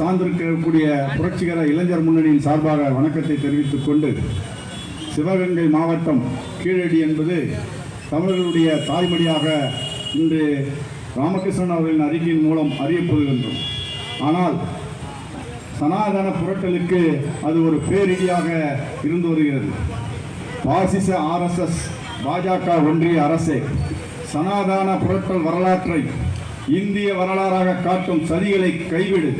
சார்ந்திருக்கக்கூடிய புரட்சிகர இளைஞர் முன்னணியின் சார்பாக வணக்கத்தை தெரிவித்துக் கொண்டு, சிவகங்கை மாவட்டம் கீழடி என்பது தமிழர்களுடைய தாய்மொழியாக இன்று ராமகிருஷ்ணன் அவர்களின் அறிக்கையின் மூலம் அறியப்படுகின்றோம். ஆனால் சனாதன புரட்டலுக்கு அது ஒரு பேரிடியாக இருந்து வருகிறது. பாசிச RSS பாஜக ஒன்றிய அரசே சனாதன புரட்டல் வரலாற்றை இந்திய வரலாறாக காட்டும் சதிகளை கைவிடு.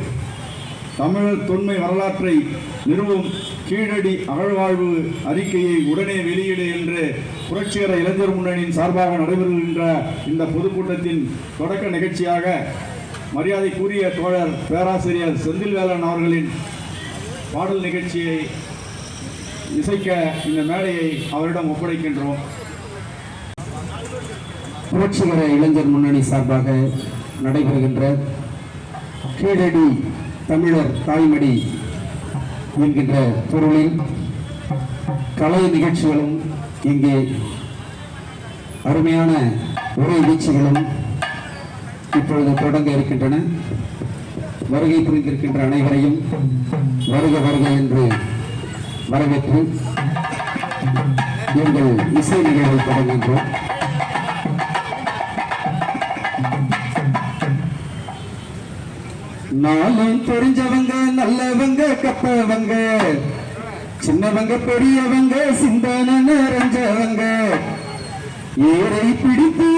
தமிழர் தொன்மை வரலாற்றை நிறுவும் கீழடி அகழ்வாழ்வு அறிக்கையை உடனே வெளியிடு என்று புரட்சிகர இளைஞர் முன்னணியின் சார்பாக நடைபெறுகின்ற இந்த பொதுக்கூட்டத்தின் தொடக்க நிகழ்ச்சியாக மரியாதைக்குரிய தோழர் பேராசிரியர் செந்தில்வேலன் அவர்களின் பாடல் நிகழ்ச்சியை இசைக்க இந்த மேடையை அவரிடம் ஒப்படைக்கின்றோம். புரட்சிகர இளைஞர் முன்னணி சார்பாக நடைபெறுகின்ற கீழடி தமிழர் தாய்மடி என்கின்ற பொருளில் கலை நிகழ்ச்சிகளும் இங்கே அருமையான உரை வீழ்ச்சிகளும் இப்பொழுது தொடங்க இருக்கின்றன. வருகை புரிந்திருக்கின்ற அனைவரையும் வருக வருக என்று வரவேற்று எங்கள் இசை நிகழ்வை தொடங்குகின்றோம். நாளும் தெரிஞ்சவங்க, நல்லவங்க, கப்பவங்க, சின்னவங்க, பெரியவங்க, சிந்தனை நிறைஞ்சவங்க, ஏரை பிடித்து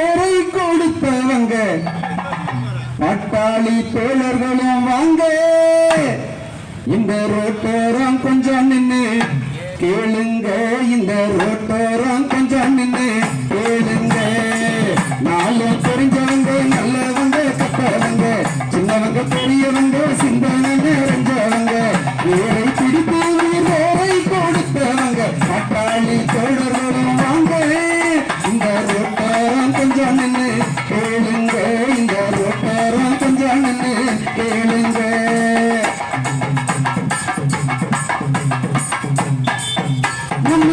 ஏரை கொடுத்தவங்க, பாட்டாளி தோழர்களும் வாங்க. இந்த ரோட்டோரம் கொஞ்சம் நின்று கேளுங்க, இந்த ரோட்டோரம் கொஞ்சம் நின்று கேளுங்க. நாளும் தெரிஞ்சவங்க, நல்லவங்க, கப்பவங்க, சின்னவங்க, பெரியவங்க, சிந்தனை நிறைஞ்சவங்க, ஏரை பிடித்து ஏரை கொடுத்தவங்க, பாட்டாளி தோழர்களும் வாங்க. இந்த ரோட்டோரம் கொஞ்சம் நின்று கேளுங்க, இந்த ரோட்டோரம் கொஞ்சம் நின்று கேளுங்க. நம்ம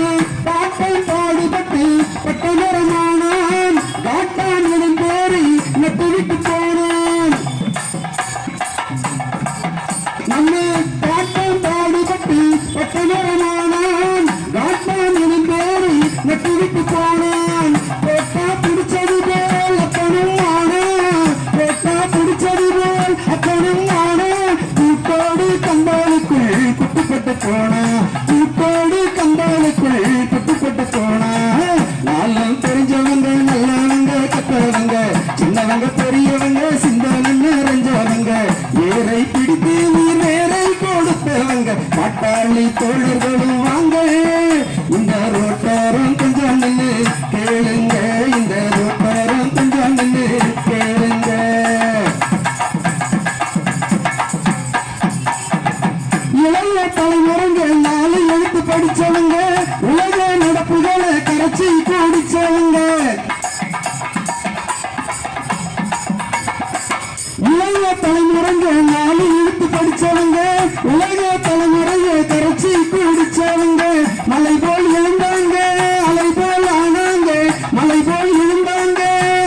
பாட்டை பாடுபட்டு பட்டமரமானான், காட்டான்களின் பேரை நட்டு விட்டு போனான். நம்ம பாட்டை பாடுபட்டு பட்டமரமானான், காட்டான்களின் பேரை நட்டு விட்டு போனான். போட்டா பிடிச்சது போல் அப்பனும் ஆனா, போட்டா பிடிச்சது போல் அப்பனும் ஆனா, தூக்கோடு கந்தாளுக்குள் குட்டுப்பட்டு போனா, தூக்கோடு கந்தாளுக்குள் குட்டுப்பட்டு போனா. நாளும் தெரிஞ்சவங்க, நல்லவங்க, கப்பவங்க, சின்னவங்க, பெரியவங்க, சிந்தனை நிறைஞ்சவங்க, ஏரை பிடித்து வேரை கொடுத்தவங்க, பாட்டாளி தோழர்களும் வாங்க. இந்த ரோட்டோரம் கொஞ்சம் நின்று கேளுங்க, இந்த ரோட்டோரம் கொஞ்சம் நின்று கேளுங்க. இளைய தலைமுறைகள் நாலு எழுத்து படிச்சவங்க, உலக நடப்புகளை கரைச்சி கூடிச்சவங்க, இளைய தலைமுறைகள் நாலு எழுத்து படிச்சவங்க, உலக தலைமுறையை கரைச்சி கூடிச்சவங்க, மலை போல் எழுந்தாங்க, அலை போல் ஆனாங்க, மலை போல் எழுந்தாங்க,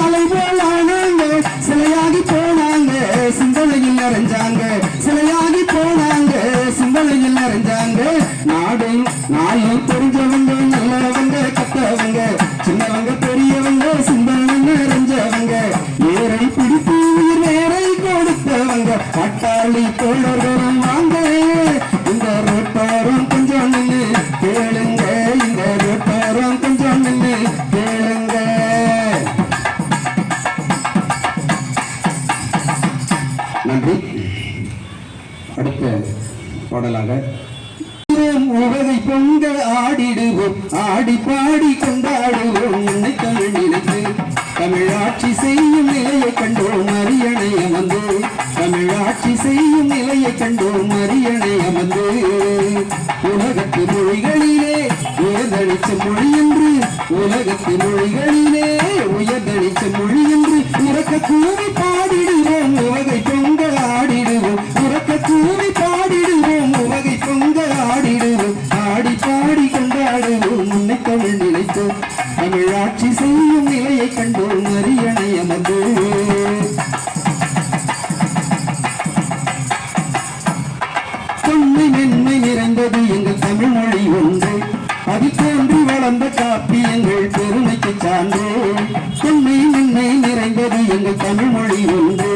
அலை போல் ஆனாங்க, சிலையாகி போனாங்க, சிந்தனையில் நிறைஞ்சாங்க, சிலையாகி போனாங்க, சிந்தனையில் நிறைஞ்சாங்க. நாடும் நாளும் தெரிஞ்சவங்க, நல்லவங்க, கத்தவங்க, சின்னவங்க, பெரியவங்க, சிந்தனை நிறைஞ்சவங்க, ஏரை பிடித்து ஏரை கொடுத்தவங்க, பாட்டாளி தோழர்களும் வாங்க. இந்த ரோட்டோரம் கொஞ்சம் நின்று கேளுங்க, இந்த ரோட்டோரம் கொஞ்சம் நின்று கேளுங்க. நன்றி. அடுத்த பாடலாக உவகை பொங்க ஆடிடுவோம், ஆடி பாடி கொண்டாடுவோம், உன்னை தமிழ் நினைத்து தமிழாட்சி செய்யும் நிலையை கண்டோம் அரியணை அமர்ந்து, தமிழாட்சி செய்யும் நிலையை கண்டோம் அரியணை அமர்ந்து. உலகத்து மொழிகளிலே உயர்தளிச்ச மொழி என்று, உலகத்து மொழிகளிலே உயர்தளிச்ச மொழி என்று உறக்க கூவி பாடிடுவோம், உவகை பொங்க ஆடிடுவோம், உறக்க கூவி பாடிடுவோம், உவகை பொங்க ஆடிடுவோம், ஆடி பாடி கொண்டாடுவோம், உன்னை தமிழ் நினைத்தோம் தமிழாட்சி செய்யும் நிலையை கண்டோம் அரியணை அமர்ந்து. தொன்மை மென்மை நிறைந்தது எங்கள் தமிழ் மொழி ஒன்று. அதில் தோன்றி வளர்ந்த காப்பியங்கள் பெருமைக்கு சான்று. தொன்மை மென்மை நிறைந்தது எங்கள் தமிழ் மொழி ஒன்று.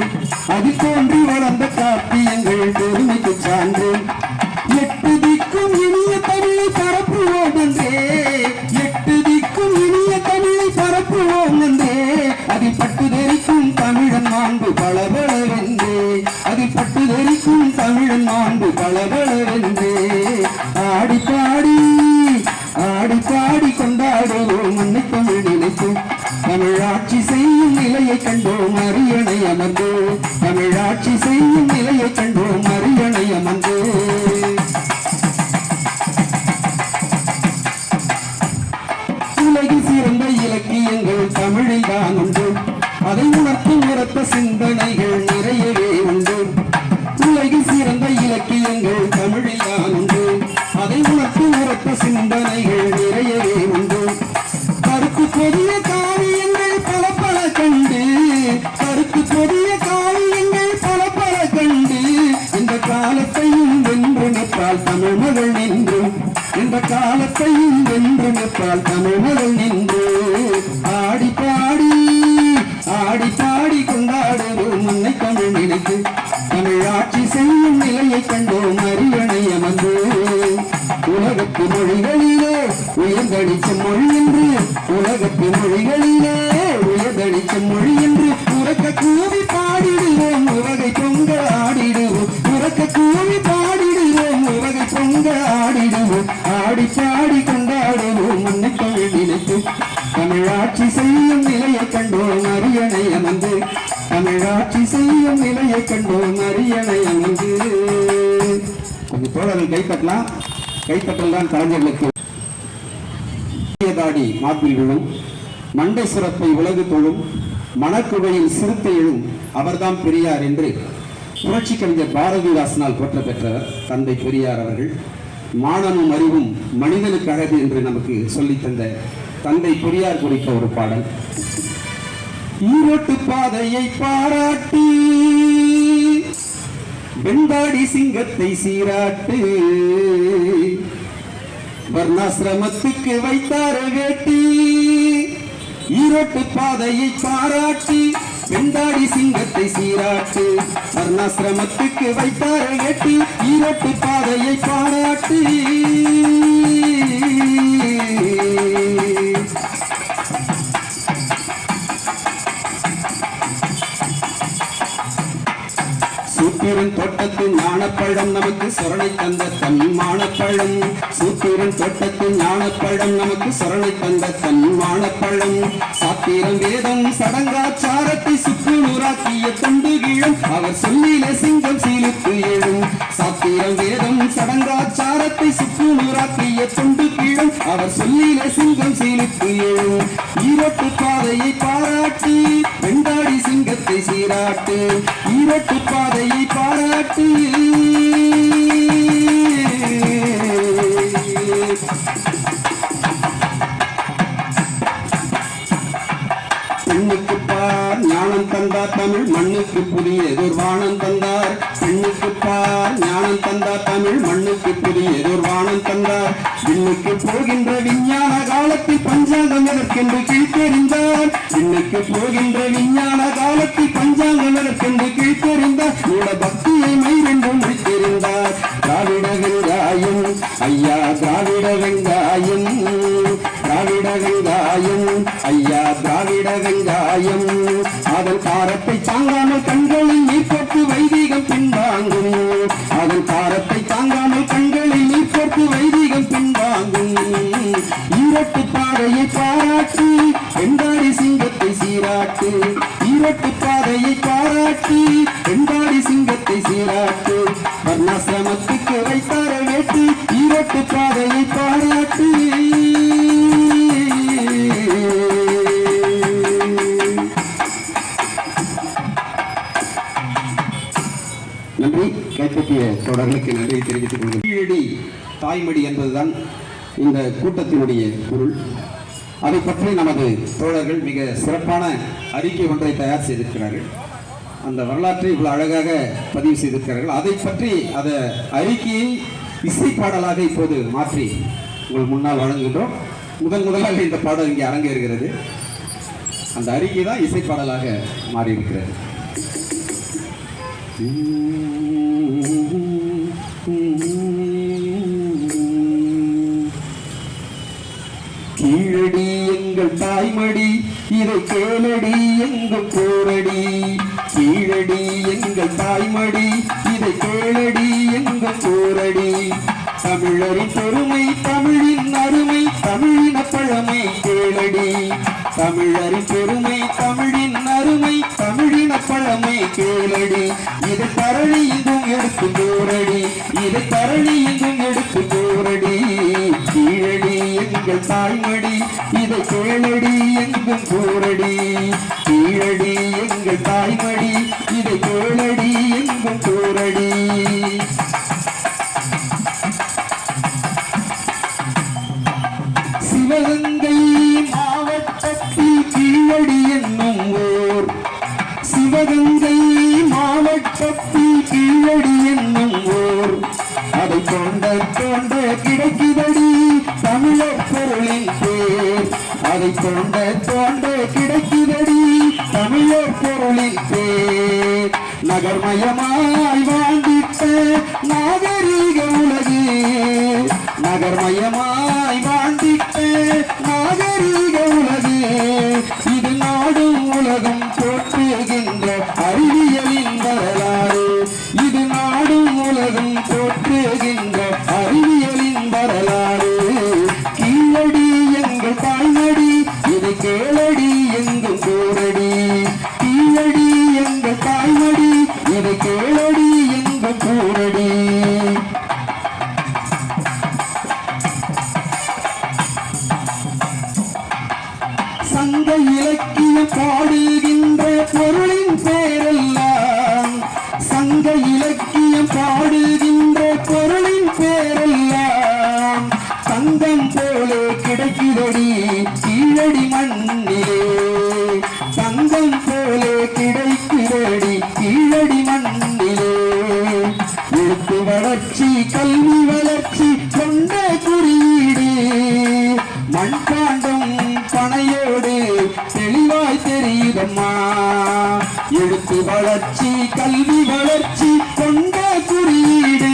அதில் தோன்றி வளர்ந்த காப்பியங்கள் பெருமைக்கு சான்று. எட்டு திக்கும் இனிய தமிழை பரப்புவோம் என்றே, எட்டு திக்கும் இனிய தமிழை பரப்புவோம் என்றே, அதில் பட்டு தெரிக்கும் தமிழன் மாண்பு பளபளவென்றே, அதில் பட்டு தெரிக்கும் தமிழன் மாண்பு பளபளவென்றே. ஆடி பாடி ஆடி பாடி கொண்டாடுவோம் மண்ணை தமிழ் நினைத்து. தமிழாட்சி செய்யும் நிலையை கண்டோம் அரியணை அமர்ந்து. தமிழாட்சி செய்யும் நிலையை கண்டோம் அரியணை அமர்ந்து. உலகில் சிறந்த இலக்கியங்கள் தமிழில் தான் உண்டு. அதை உணர்த்தும் உரத்த சிந்தனைகள் நிறையவே உண்டு. உலகில் சிறந்த இலக்கியங்கள் தமிழில் தான் உண்டு. அதை உணர்த்தும் உரத்த சிந்தனைகள் நிறையவே உண்டு. கருக்கு பொதிய காவியங்கள் பல பல கண்டு, கருக்கு பொதிய காவியங்கள் பல பல கண்டு, இந்த காலத்தையும் வென்று நிற்பால் தமிழ் மகள் நின்று. இந்த காலத்தையும் வென்று நிற்பால் தமிழ் மகள் நின்று. ஆடி பாடி ஆடி பாடி கொண்டாடுவோம் மண்ணை தமிழ் நினைத்து. தமிழாட்சி செய்யும் நிலையை கண்டோம் அரியணை அமர்ந்து. உலகத்து மொழிகளிலே உயர்ந்தடிச்ச மொழி என்று, உலகத்து மொழிகளிலே உயர்ந்தடிச்ச மொழி என்று உறக்க கூவி பாடிடுவோம் உலகை பொங்க ஆடிடுவோம். உறக்க கூவி பாடிடுவோம் உலகை பொங்க ஆடிடுவோம். ஆடி பாடி கொண்டாடுவோம் மண்ணை தமிழ் நினைத்து. தமிழாட்சி செய்யும் நிலையை கண்டோம் அரியணை அமர்ந்து. தமிழாட்சி செய்யும் நிலையை கண்டோம் அரியணை அமர்ந்து. கொஞ்சம் தோழர்கள் கைத்தட்டலாம். கைத்தட்டல் தான் கலைஞர்களுக்கு தாடி மாப்பில் விழும், மண்டை சுரப்பை உலகு தொழும், மணக்குகையில் சிறுத்தை எழும் அவர்தான் பெரியார் என்று புரட்சி கவிஞர் பாரதிதாசனால் போற்ற பெற்றவர் தந்தை பெரியார் அவர்கள். மானமும் அறிவும் மனிதனுக்கு அழகு என்று நமக்கு சொல்லித் தந்த தந்தை பெரியார் குறித்த ஒரு பாடல். ஈரோட்டு பாதையை பாராட்டி வெண்பாடி சிங்கத்தை சீராட்டு, வர்ணாசிரமத்துக்கு வைத்தார வேட்டி. ஈரோட்டு பாதையை பாராட்டி வெண்பாடி சிங்கத்தை சீராட்டு, வர்ணாசிரமத்துக்கு வைத்தார வேட்டி. ஈரோட்டு பாதையை பாராட்டி சூத்திரன் தோட்டத்து ஞானப்பழம் நமக்கு சொரணை தந்த தன்மானப்பழம். சூத்திரன் தோட்டத்து ஞானப்பழம் நமக்கு சொரணை தந்த தன்மானப்பழம். சாத்திரம் வேதம் சடங்காச்சாரத்தை சுக்குநூறாக்கிய தொண்டு கீழம் அவர் சொல்லிலே சிங்கம் சீலுக்கு எழும். சாத்திரம் வேதம் சடங்காச்சாரத்தை சுக்குநூறாக்கிய தொண்டு கீழம் அவர் சொல்லிலே சிங்கம் சீலுக்கு எழும். ஈரோட்டு பாதையை பாராட்டி வெண்டாடி சிங்கத்தை சீராட்டு. ஈரோட்டு பாதையை பாராட்டி பெண்ணுக்கு பார் ஞானம் தந்தார் தமிழ் மண்ணுக்கு புதியதொரு வானம் தந்தார். பெண்ணுக்கு பார் ஞானம் தந்தார் தமிழ் மண்ணுக்கு புதியதொரு வானம் தந்தார். விண்ணுக்கு போகின்ற விஞ்ஞான காலத்தில் பஞ்சாங்கம் எதற்கென்று கீழ்த்தெறிந்தார். விண்ணுக்கு போகின்ற விஞ்ஞான காலத்தில் பஞ்சாங்கம் எதற்கென்று கீழ்த்தெறிந்தார். மூட பக்தியை மைரென்று முடித்தெறிந்தார். திராவிட வெங்காயம் ஐயா திராவிட வெங்காயம், திராவிட வெங்காயம் ஐயா திராவிட வெங்காயம். அதன் காரத்தை தாங்காமல் கண்களில் நீர் போட்டு வைதீகம் பின்வாங்கும். அதன் காரத்தை தாங்காமல் கண்களில் நீர் போட்டு வைதீகம் பின்வாங்கும். ஈரோட்டு பாதையை பாராட்டி வெண்டாடி சிங்கத்தை சீராட்டு. ஈரோட்டு பாதையை பாராட்டி வெண்டாடி சிங்கத்தை சீராட்டு. வர்ணாசிரமத்துக்கு வைத்தார வேட்டு. ஈரோட்டு பாதையை பாராட்டி நன்றி. கைப்பற்றிய தொடர்களுக்கு நன்றி தெரிவித்துக் கொள்கிறேன். கீழடி தாய்மொழி என்பதுதான் இந்த கூட்டத்தினுடைய பொருள். அதை பற்றி நமது தோழர்கள் மிக சிறப்பான அறிக்கை ஒன்றை தயார் செய்திருக்கிறார்கள். அந்த வரலாற்றை இவ்வளவு அழகாக பதிவு செய்திருக்கிறார்கள். அதை பற்றி அந்த அறிக்கையை இசை பாடலாக இப்போது மாற்றி உங்கள் முன்னால் வழங்குகின்றோம். முதலாக இந்த பாடல் இங்கே அரங்கேறுகிறது. அந்த அறிக்கை தான் இசை பாடலாக மாறி இருக்கிறது. கீழடி எங்கள் தாய்மடி, இதை கேளடி எங்கும் போரடி. கீழடி எங்கள் தாய்மடி, இதை கேளடி எங்கும் போரடி. தமிழரின் பெருமை, தமிழின் அருமை, தமிழின பழமை கேளடி. தமிழரின் பெருமை, தமிழின் அருமை, தமிழின பழமை கேளடி. இதை தரணி எங்கும் எடுத்து போரடி, இதை தரணி எங்கும் எடுத்து போரடி. கீழடி எங்கள் தாய்மடி, இதை கேளடி எங்கும் போரடி. கீழடி எங்கள் தாய்மடி, இதை கேளடி எங்கும் போரடி. சிவகங்கை மாவட்டத்தில் கீழடி என்னும் ஊர், சிவகங்கை மாவட்டத்தில் கீழடி என்னும் ஊர். அதை தோண்ட தோண்ட கிடைக்குதடி தமிழர் பொருளின் பேர். அதை தோண்ட தோண்ட கிடைக்குதடி தமிழர் பொருளின் பேர். நகர்மயமாய் வாழ்ந்திட்ட நாகரீக உலகு, நகர்மயமாய் வாழ்ந்திட்ட நாகரீக உலகு. இது நாடும் உலகம் போற்றுகின்ற அறிவியலின் வரலாறு. இது நாடும் உலகம் போற்றுகின்ற அறிவியலின் வரலாறு. கீழடி எங்கள் தாய்மடி, இதை கேளடி எங்கும் போரடி. கீழடி எங்கள் தாய்மடி, இதை கேளடி எங்கும் போரடி. சங்க இலக்கியம் பாடுகின்ற பொருளின் பேரெல்லாம், சங்க இலக்கியம் பாடுகின்ற பொருளின் பேரெல்லாம் தங்கம் போலே கிடைக்குதடி கீழடி மண்ணிலே. தங்கம் போலே கிடைக்குதடி கீழடி மண்ணிலே. எழுத்து வளர்ச்சி, கல்வி வளர்ச்சி கொண்ட குறியீடு மண்பாண்டம் பனையோடு தெளிவாய் தெரியுதம்மா. எழுத்து வளர்ச்சி, கல்வி வளர்ச்சி கொண்ட குறியீடு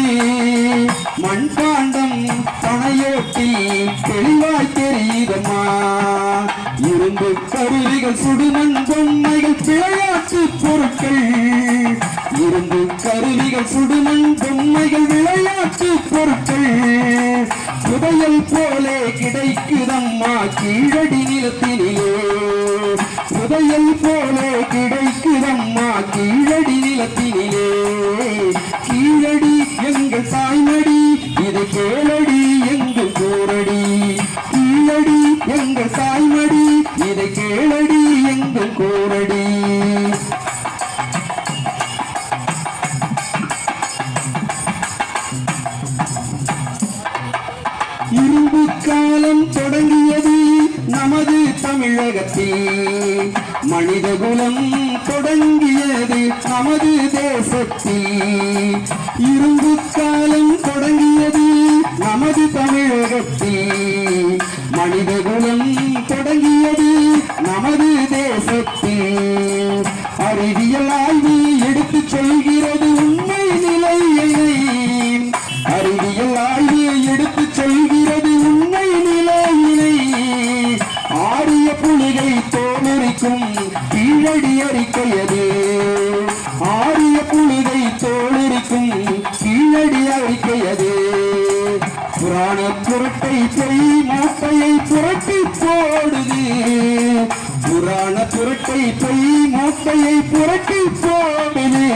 மண்பாண்டம் பனையோட்டில் தெளிவாய் தெரியுதம்மா. இரும்பு கருவிகள், சுடுமண் பொம்மைகள், விளையாட்டு பொருட்கள். இரும்பு கருவிகள், சுடுமண் பொம்மைகள், விளையாட்டு பொருட்கள் புதையல் போலே கிடைக்குதம்மா கீழடி நிலத்தினிலே. புதையல் போலே கிடைக்குதம்மா கீழடி நிலத்தினிலே. கீழடி எங்கள் தாய்மடி, இதை கேளடி எங்கும் போரடி. கீழடி எங்கள் தாய்மடி, இதை கேளடி எங்கும் கோரடி. இரும்பு காலம் தொடங்கியது நமது தமிழகத்தில். மனித குலம் தொடங்கியது நமது தேசத்தில். இரும்பு காலம் தொடங்கியது நமது தமிழகத்தில். மனித குலம் தொடங்கியது நமது தேசத்தில். அறிவியல் ஆய்வு எடுத்து சொல்கிறது உண்மை நிலையை. அறிவியல் ஆய்வு எடுத்து சொல்கிறது உண்மை நிலையினை. ஆரிய புலிகை தோலுரிக்கும் கீழடி அறிக்கையது. ஆரிய புலிகை தோலுரிக்கும் கீழடி அறிக்கையது. புராண புரட்டை பொய் மூட்டையை புரட்டி போடுது. புராண புரட்டை பொய் மூட்டையை புரட்டி போடுது.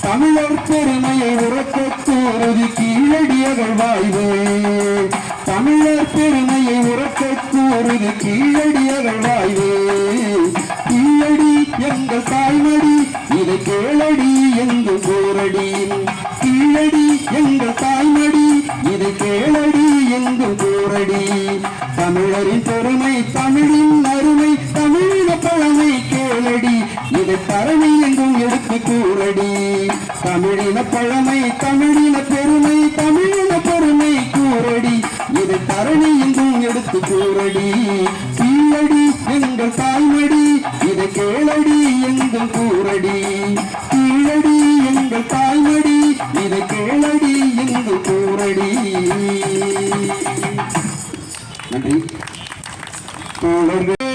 தமிழர் பெருமையை உறக்க கூறுது கீழடி அகழ்வாய்வு. தமிழர் பெருமையை உறக்க கூறுது கீழடி அகழ்வாய்வு. கீழடி எங்கள் தாய்மடி, இதை கேளடி எங்கும் போரடி. கீழடி எங்கள் தாய்மடி, இதை கேளடி எங்கும் போரடி. தமிழரின் பெருமை, தமிழின் அருமை, தமிழின பழமை கேளடி இதை தரணி எங்கும் எடுத்து கூறடி தமிழின பழமை தமிழின பெருமை தமிழின பெருமை கூறடி இதை தரணி எங்கும் எடுத்து கூறடி கீழடி எங்கள் தாய்மடி இதை கேளடி எங்கும் கூறடி கீழடி எங்கள் தாய்மடி இதை கேளடி எங்கும் கூறடி நன்றி தோழர்களே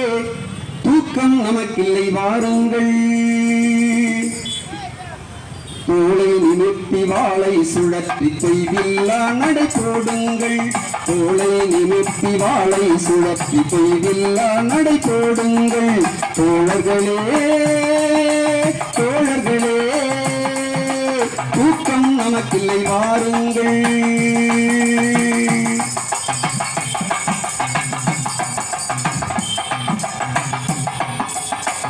தூக்கம் நமக்கில்லை வாருங்கள் தோளை நிமிர்த்தி வாளை சுழற்றி தொய்வில்லா நடை போடுங்கள் தோளை நிமிர்த்தி வாளை சுழற்றி தொய்வில்லா நடை போடுங்கள் தோழர்களே தோழர்களே தூக்கம் நமக்கில்லை வாருங்கள்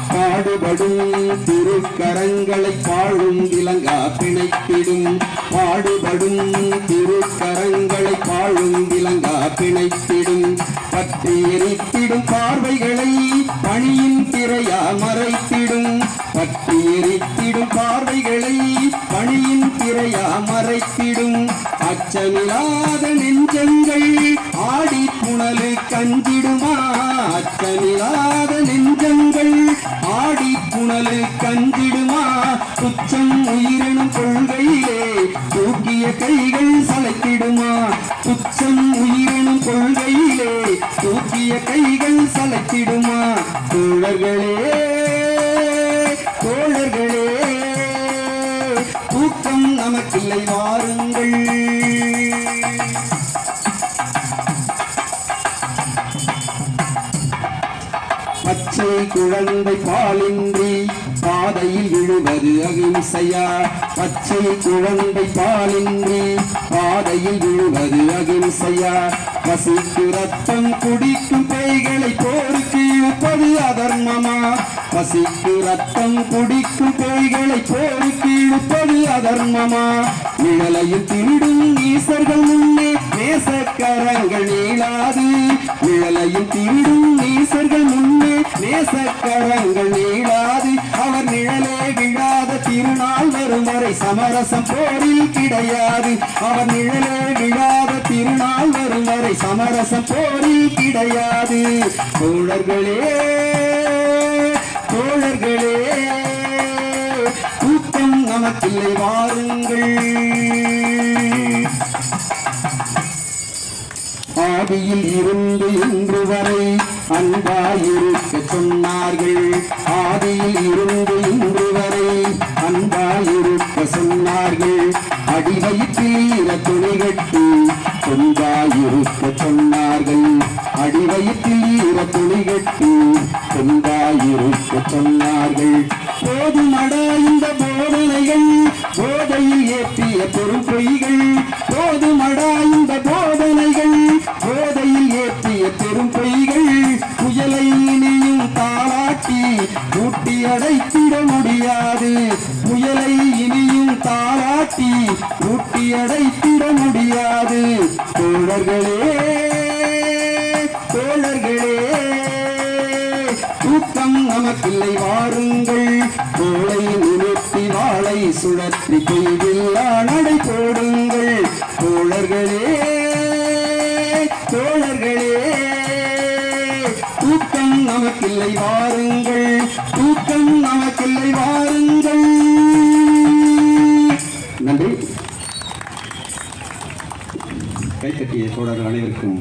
பாடுபடும் திருக்கரங்களை பாழும் விலங்கா பிணைத்திடும் பாடுபடும் திருக்கரங்களை பாழும் விலங்கா பிணைத்திடும் பற்றி எரித்திடும் பார்வைகளை பணியின் திரையா மறைத்திடும் பற்றி எரித்திடும் பார்வைகளை பணியின் திரையா மறைத்திடும் அச்சமில்லாத நெஞ்சங்கள் ஆடி புனலு கஞ்சிடுமா அச்சமில்லாத நெஞ்சங்கள் ஆடி புனலு கஞ்சிடுமா துச்சம் உயிரினும் கொள்கையிலே தூக்கிய கைகள் சளைத்திடுமா துச்சம் உயிரினும் கொள்கையிலே தூக்கிய கைகள் சளைத்திடுமா தோழர்களே தோழர்களே தூக்கம் நமக்கில்லை வாருங்கள் பச்சை குழந்தை பாலின்றி பாதையில் விழுவது அகிம்சையா பச்சை குழந்தை பாலின்றி பாதையில் விழுவது அகிம்சையா பசிக்கு ரத்தம் குடிக்கும் பேய்களை போருக்கு இழுப்பது அதர்மமா பசிக்கு ரத்தம் குடிக்கும் பேய்களை போருக்கு இழுப்பது அதர்மமா நிழலையில் திருடும் ஈசர்கள் முன்னே நேசக்கரங்கள் நீளாது நிழலையில் திருடும் ஈசர்கள் முன்னே நேசக்கரங்கள் நீளாது அவர் நிழலே விழாத திருநாள் வரும் வரை சமரசம் போரில் கிடையாது அவர் நிழலே விழாத திருநாள் வரும் வரை சமரசம் போரில் கிடையாது தோழர்களே தோழர்களே தூக்கம் நமக்கில்லை வாருங்கள் ஆதியில் இருந்து இன்று வரை அன்பாயிருக்க சொன்னார்கள் ஆதியில் இருந்து இன்று வரை அன்பாயிருக்க சொன்னார்கள் அடிவயிற்றில் ஈர துணி கட்டி தொண்டாயிருக்க சொன்னார்கள் அடிவயிற்றில் ஈர துணி கட்டி தொண்டாயிருக்க சொன்னார்கள் போதுமடா இந்த போதனைகள் போதையில் ஏற்றிய பெரும் பொய்கள் போதுமடா இந்த போதனைகள் போதையில் ஏற்றிய பெரும் பொய்கள் புயலை இனியும் தாளாட்டி ஊட்டி அடைத்திட முடியாது புயலை இனியும் தாளாட்டி ஊட்டி அடைத்திட முடியாது தோழர்களே தோழர்களே தூக்கம் நமக்கில்லை வாருங்கள் தோளை நிறுத்தி வாளை சுழற்றி கொய்வில்லா நடை போடுங்கள் தோழர்களே தோழர்களே தூக்கம் நமக்கில்லை வாருங்கள் தூக்கம் நமக்கில்லை வாருங்கள் நன்றி கைத்தட்டிய தோழர்கள் அனைவருக்கும்